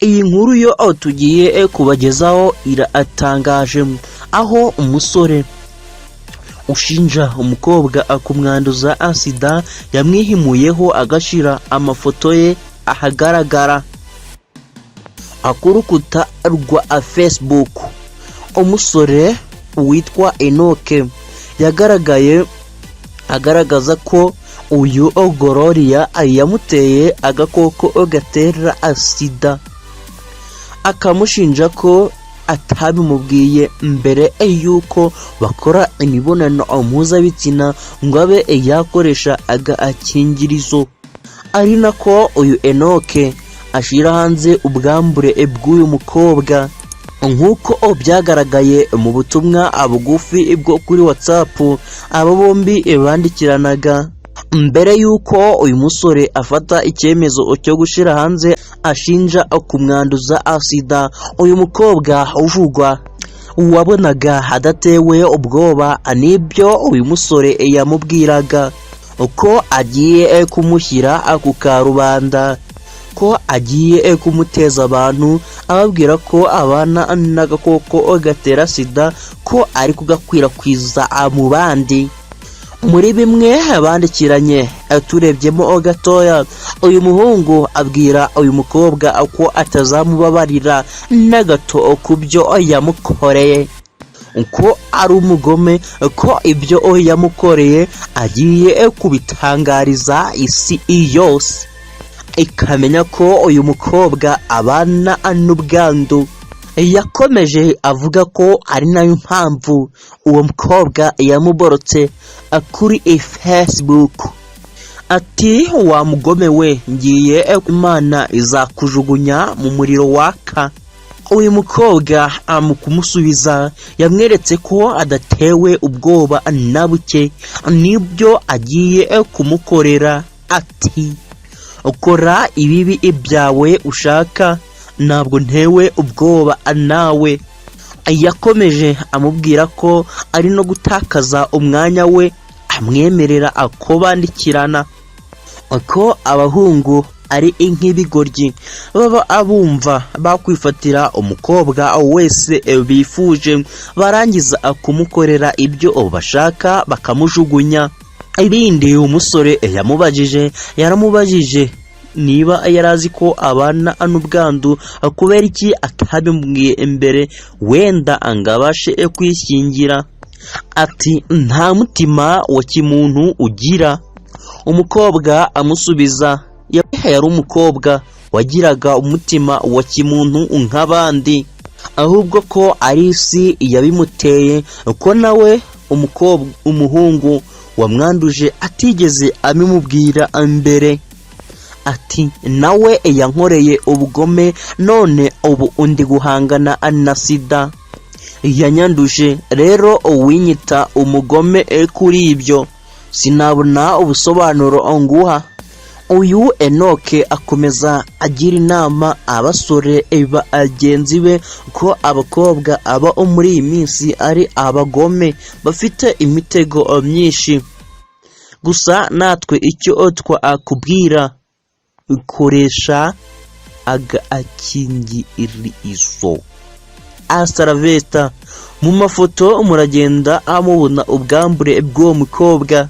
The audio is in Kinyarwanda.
Iyi nkuru yo tugiye kubagezaho iratangaje, aho umusore ushinja umukobwa kumwanduza sida yamwihimuyeho agashira amafoto ye ahagaragara ku rukuta rwa Facebook. Umusore witwa Enoke yagaragaye agaragaza ko uyu Gloria yamuteye agakoko gatera sida, akamushinja ko atabimubwiye mbere yuko bakora imibonano mpuzabitsina ngo abe yakoresha agakingirizo. Ari nako uyu Enoke ashira hanze ubwambure bw'uyu mukobwa, nk'uko byagaragaye mu butumwa bugufi bwo kuri WhatsApp abo bombi bandikiranaga. Mbere yuko uyu musore afata icyemezo cyo gushira hanze ashinja kumwanduza sida, uyu mukobwa uvugwa wabonaga adatewe ubwoba n'ibyo uyu musore yamubwiraga, uko agiye kumushyira ku karubanda, ko agiye kumuteza abantu ababwira ko abana n'agakoko gatera sida, ko ari kugakwirakwiza mu bandi. Muri bimwe bandikiranye turebyemo gatoya, uyu muhungu abwira uyu mukobwa ko atazamubabarira na gato ku byo yamukoreye, ko ari umugome, ko ibyo yamukoreye agiye kubitangariza isi yose ikamenya ko uyu mukobwa abana n'ubwandu. Yakomeje avuga ko ari nayo mpamvu uwo mukobwa yamuborotse kuri Facebook. Ati wa mugome we, ngiye Imana izakujugunya mu muriro waka. Uyu mukobwa mu kumusubiza yamweretse ko adatewe ubwoba na buke nibyo agiye kumukorera. Ati ukora ibibi ibyawe ushaka, ntabwo ntewe ubwoba nawe. Yakomeje amubwira ko ari no gutakaza umwanya we amwemerera ko bandikirana, ko abahungu ari nk'ibigoryi baba abumva bakwifatira umukobwa wese bifuje, barangiza kumukorera ibyo bashaka bakamujugunya. Ibindi umusore yaramubajije niba yarazi ko abana n'ubwandu, kubera iki atabimubwiye imbere wenda angabashe kwishingira. Ati nta mutima wa kimuntu ugira. Umukobwa amusubiza yari umukobwa wagiraga umutima wa kimuntu nk'abandi, ahubwo ko ari isi yabimuteye, ko nawe umuhungu wamwanduje atigeze abimubwira mbere. Ati nawe yankoreye ubugome, none ubu undi guhangana na sida yanyanduje, rero uwinyita umugome kuri ibyo sinabona ubusobanuro nguha. Uyu Enoke akomeza agira inama abasore bagenzi be ko abakobwa aba muri iyi minsi ari abagome bafite imitego myinshi. Gusa natwe icyo twakubwira, koresha agakingirizo. Hasta la vista. Mu mafoto muragenda amubona ubwambure bw'uwo mukobwa.